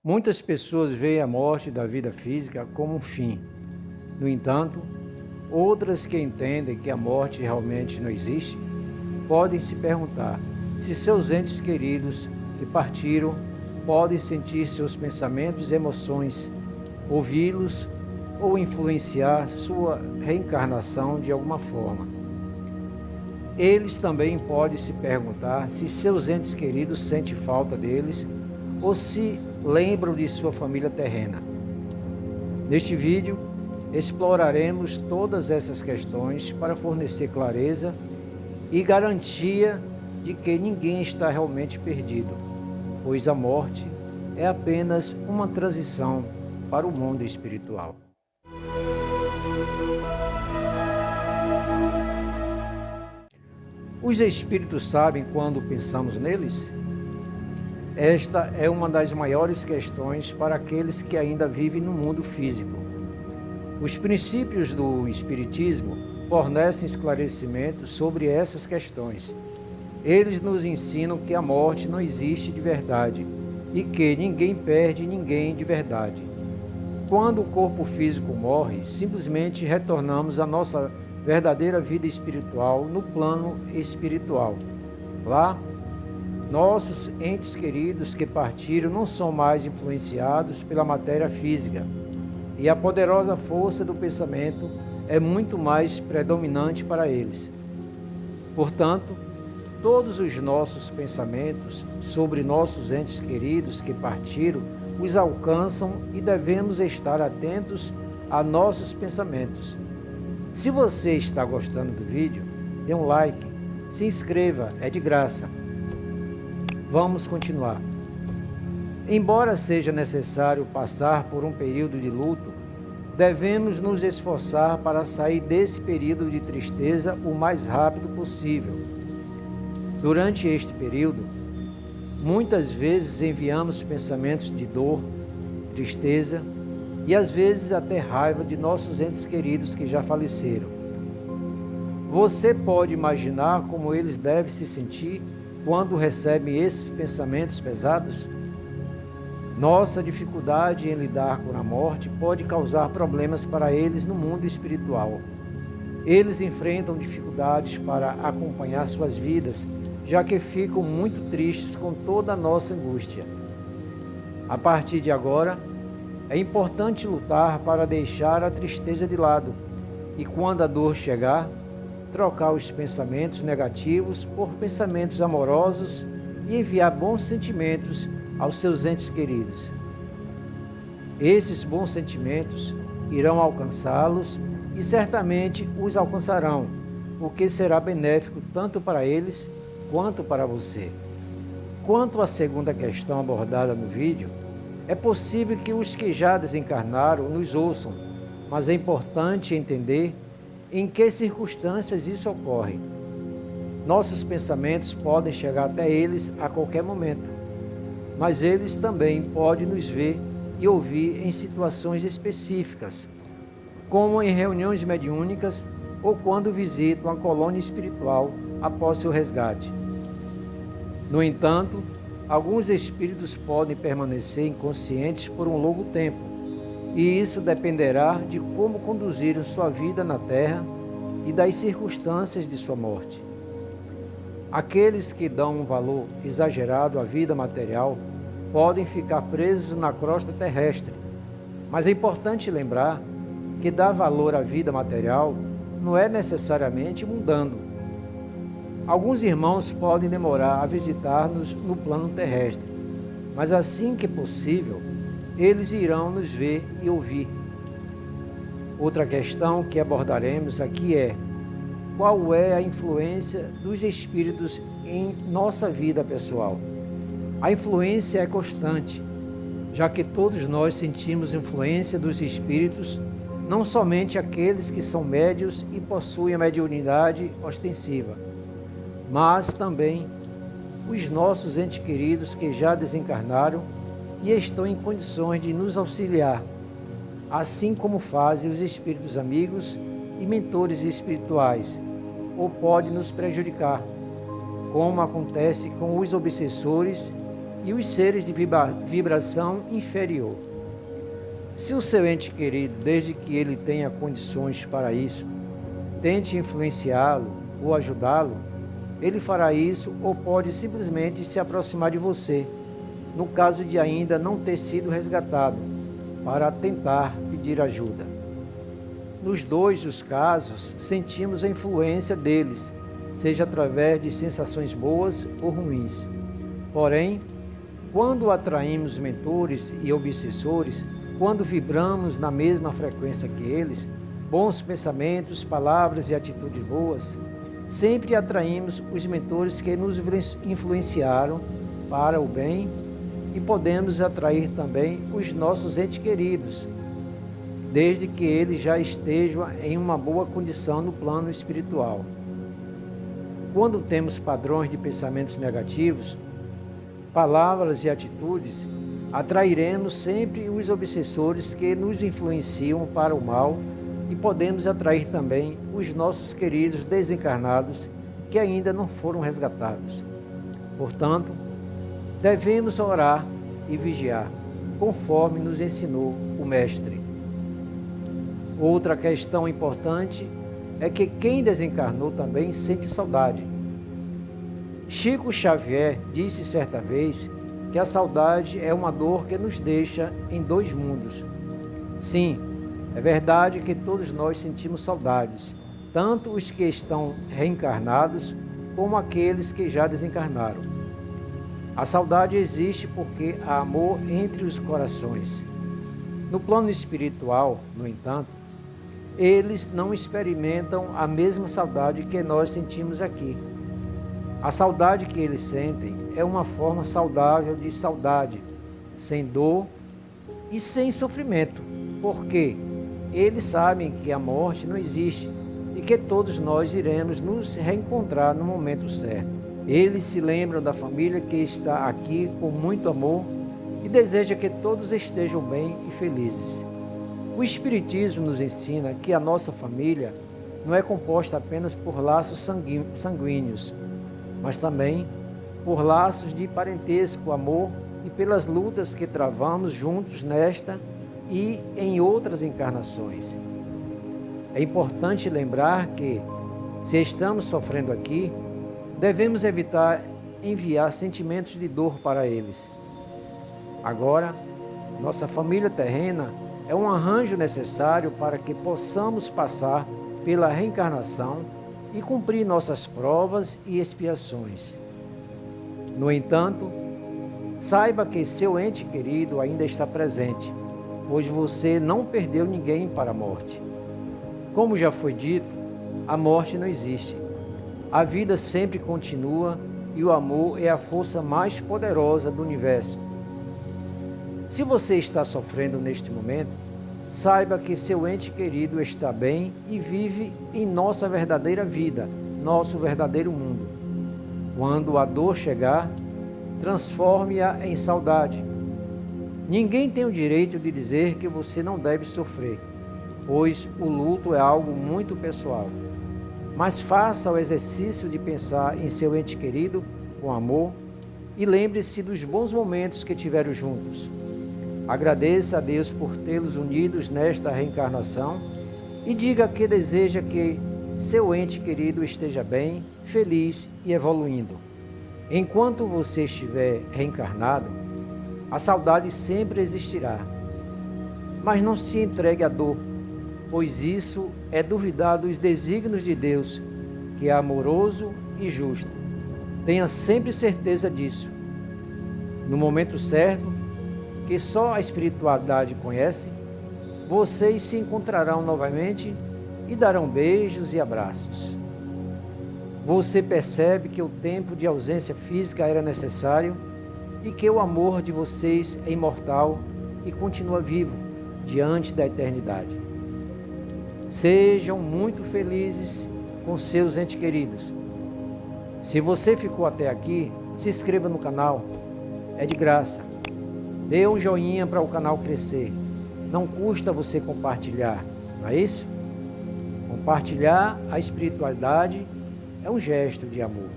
Muitas pessoas veem a morte da vida física como um fim. No entanto, outras que entendem que a morte realmente não existe, podem se perguntar se seus entes queridos que partiram podem sentir seus pensamentos e emoções, ouvi-los ou influenciar sua reencarnação de alguma forma. Eles também podem se perguntar se seus entes queridos sentem falta deles ou se lembram de sua família terrena. Neste vídeo, exploraremos todas essas questões para fornecer clareza e garantia de que ninguém está realmente perdido, pois a morte é apenas uma transição para o mundo espiritual. Os espíritos sabem quando pensamos neles? Esta é uma das maiores questões para aqueles que ainda vivem no mundo físico. Os princípios do Espiritismo fornecem esclarecimentos sobre essas questões. Eles nos ensinam que a morte não existe de verdade e que ninguém perde ninguém de verdade. Quando o corpo físico morre, simplesmente retornamos à nossa verdadeira vida espiritual no plano espiritual. Lá, nossos entes queridos que partiram não são mais influenciados pela matéria física, e a poderosa força do pensamento é muito mais predominante para eles. Portanto, todos os nossos pensamentos sobre nossos entes queridos que partiram os alcançam e devemos estar atentos a nossos pensamentos. Se você está gostando do vídeo, dê um like, se inscreva, é de graça. Vamos continuar. Embora seja necessário passar por um período de luto, devemos nos esforçar para sair desse período de tristeza o mais rápido possível. Durante este período, muitas vezes enviamos pensamentos de dor, tristeza e às vezes até raiva de nossos entes queridos que já faleceram. Você pode imaginar como eles devem se sentir quando recebem esses pensamentos pesados? Nossa dificuldade em lidar com a morte pode causar problemas para eles no mundo espiritual. Eles enfrentam dificuldades para acompanhar suas vidas, já que ficam muito tristes com toda a nossa angústia. A partir de agora, é importante lutar para deixar a tristeza de lado e, quando a dor chegar, trocar os pensamentos negativos por pensamentos amorosos e enviar bons sentimentos aos seus entes queridos. Esses bons sentimentos irão alcançá-los e certamente os alcançarão, o que será benéfico tanto para eles quanto para você. Quanto à segunda questão abordada no vídeo, é possível que os que já desencarnaram nos ouçam, mas é importante entender em que circunstâncias isso ocorre. Nossos pensamentos podem chegar até eles a qualquer momento, mas eles também podem nos ver e ouvir em situações específicas, como em reuniões mediúnicas ou quando visitam a colônia espiritual após seu resgate. No entanto, alguns espíritos podem permanecer inconscientes por um longo tempo, e isso dependerá de como conduziram sua vida na Terra e das circunstâncias de sua morte. Aqueles que dão um valor exagerado à vida material podem ficar presos na crosta terrestre, mas é importante lembrar que dar valor à vida material não é necessariamente mundano. Alguns irmãos podem demorar a visitar-nos no plano terrestre, mas assim que possível, eles irão nos ver e ouvir. Outra questão que abordaremos aqui é: qual é a influência dos espíritos em nossa vida pessoal? A influência é constante, já que todos nós sentimos influência dos espíritos, não somente aqueles que são médios e possuem a mediunidade ostensiva, mas também os nossos entes queridos que já desencarnaram e estão em condições de nos auxiliar, assim como fazem os espíritos amigos e mentores espirituais, ou pode nos prejudicar, como acontece com os obsessores e os seres de vibração inferior. Se o seu ente querido, desde que ele tenha condições para isso, tente influenciá-lo ou ajudá-lo, ele fará isso ou pode simplesmente se aproximar de você, no caso de ainda não ter sido resgatado, para tentar pedir ajuda. Nos dois os casos, sentimos a influência deles, seja através de sensações boas ou ruins. Porém, quando atraímos mentores e obsessores, quando vibramos na mesma frequência que eles, bons pensamentos, palavras e atitudes boas, sempre atraímos os mentores que nos influenciaram para o bem e podemos atrair também os nossos entes queridos, desde que eles já estejam em uma boa condição no plano espiritual. Quando temos padrões de pensamentos negativos, palavras e atitudes, atrairemos sempre os obsessores que nos influenciam para o mal e podemos atrair também os nossos queridos desencarnados que ainda não foram resgatados. Portanto, devemos orar e vigiar, conforme nos ensinou o Mestre. Outra questão importante é que quem desencarnou também sente saudade. Chico Xavier disse certa vez que a saudade é uma dor que nos deixa em dois mundos. Sim, é verdade que todos nós sentimos saudades, tanto os que estão reencarnados como aqueles que já desencarnaram. A saudade existe porque há amor entre os corações. No plano espiritual, no entanto, eles não experimentam a mesma saudade que nós sentimos aqui. A saudade que eles sentem é uma forma saudável de saudade, sem dor e sem sofrimento, porque eles sabem que a morte não existe e que todos nós iremos nos reencontrar no momento certo. Eles se lembram da família que está aqui com muito amor e deseja que todos estejam bem e felizes. O Espiritismo nos ensina que a nossa família não é composta apenas por laços sanguíneos, mas também por laços de parentesco, amor e pelas lutas que travamos juntos nesta e em outras encarnações. É importante lembrar que, se estamos sofrendo aqui, devemos evitar enviar sentimentos de dor para eles. Agora, nossa família terrena é um arranjo necessário para que possamos passar pela reencarnação e cumprir nossas provas e expiações. No entanto, saiba que seu ente querido ainda está presente, pois você não perdeu ninguém para a morte. Como já foi dito, a morte não existe. A vida sempre continua e o amor é a força mais poderosa do universo. Se você está sofrendo neste momento, saiba que seu ente querido está bem e vive em nossa verdadeira vida, nosso verdadeiro mundo. Quando a dor chegar, transforme-a em saudade. Ninguém tem o direito de dizer que você não deve sofrer, pois o luto é algo muito pessoal. Mas faça o exercício de pensar em seu ente querido com amor e lembre-se dos bons momentos que tiveram juntos. Agradeça a Deus por tê-los unidos nesta reencarnação e diga que deseja que seu ente querido esteja bem, feliz e evoluindo. Enquanto você estiver reencarnado, a saudade sempre existirá. Mas não se entregue à dor, pois isso é duvidar dos desígnios de Deus, que é amoroso e justo. Tenha sempre certeza disso. No momento certo, que só a espiritualidade conhece, vocês se encontrarão novamente e darão beijos e abraços. Você percebe que o tempo de ausência física era necessário e que o amor de vocês é imortal e continua vivo diante da eternidade. Sejam muito felizes com seus entes queridos. Se você ficou até aqui, se inscreva no canal, é de graça. Dê um joinha para o canal crescer. Não custa você compartilhar, não é isso? Compartilhar a espiritualidade é um gesto de amor.